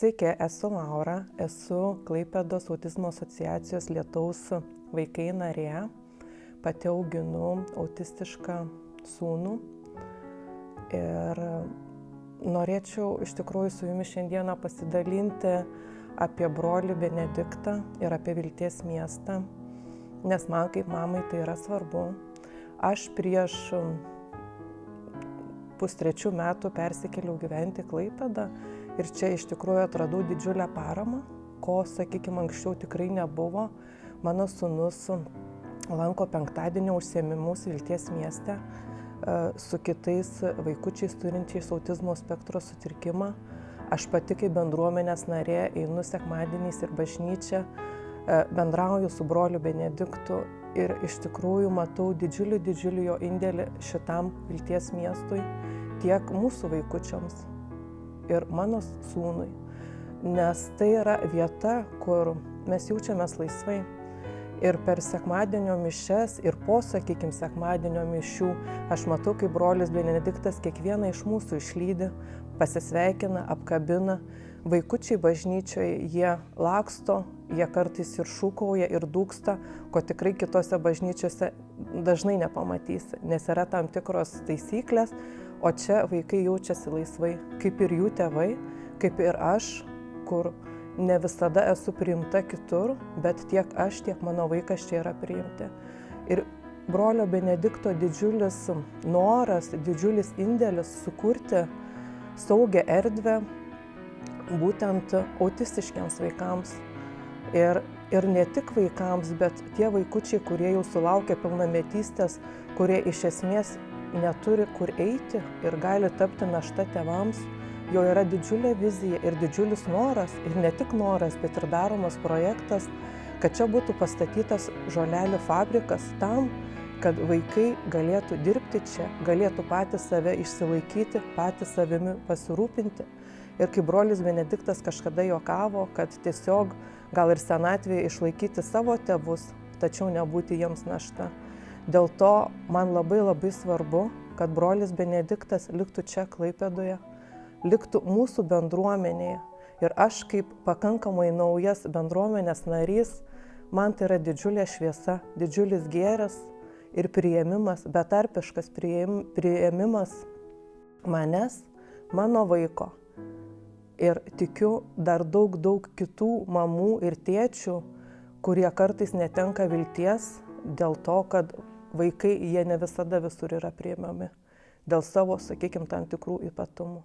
Sveiki, esu Laura, esu Klaipėdos autizmo asociacijos Lietaus vaikai narė. Pati auginu autistišką sūnų ir norėčiau iš tikrųjų su jumis šiandieną pasidalinti apie brolį Benediktą ir apie Vilties miestą, nes man kaip mamai tai yra svarbu. Aš prieš 2-3 metų persikėliau gyventi Klaipėdą ir čia iš tikrųjų atradau didžiulę paramą, ko, sakykime, anksčiau tikrai nebuvo. Mano sūnus lanko penktadienio užsiėmimus Vilties mieste su kitais vaikučiais turinčiais autizmo spektro sutrikimą. Aš pati kaip bendruomenės narė einu sekmadieniais ir bažnyčią, bendrauju su broliu Benediktu ir iš tikrųjų matau didžiulį jo indėlį šitam Vilties miestui, tiek mūsų vaikučiams ir mano sūnui, nes tai yra vieta, kur mes jaučiamės laisvai. Ir per sekmadienio mišias ir po, sakykime, sekmadienio mišių aš matau, kaip brolis Benediktas kiekvieną iš mūsų išlydi, pasisveikina, apkabina. Vaikučiai bažnyčioje, jie laksto, jie kartais ir šūkauja, ir dūksta, ko tikrai kitose bažnyčiose dažnai nepamatysi, nes yra tam tikros taisyklės, o čia vaikai jaučiasi laisvai, kaip ir jų tėvai, kaip ir aš, kur ne visada esu priimta kitur, bet tiek aš, tiek mano vaikas čia yra priimti. Ir brolio Benedikto didžiulis noras, didžiulis indėlis sukurti saugią erdvę būtent autistiškiams vaikams. Ir ne tik vaikams, bet tie vaikučiai, kurie jau sulaukia pilnametystės, kurie iš esmės neturi kur eiti ir gali tapti našta tėvams, jo yra didžiulė vizija ir didžiulis noras, ir ne tik noras, bet ir daromas projektas, kad čia būtų pastatytas žolelių fabrikas tam, kad vaikai galėtų dirbti čia, galėtų patys save išsilaikyti, patys savimi pasirūpinti. Ir kaip brolis Benediktas kažkada juokavo, kad tiesiog gal ir senatvėje išlaikyti savo tėvus, tačiau nebūti jiems našta. Dėl to man labai svarbu, kad brolis Benediktas liktų čia Klaipėdoje, liktų mūsų bendruomenėje. Ir aš kaip pakankamai naujas bendruomenės narys, man tai yra didžiulė šviesa, didžiulis gėris ir priėmimas, betarpiškas priėmimas manęs, mano vaiko. Ir tikiu dar daug kitų mamų ir tėčių, kurie kartais netenka vilties dėl to, kad vaikai jie ne visada visur yra priimami, dėl savo, sakykime, tam tikrų ypatumų.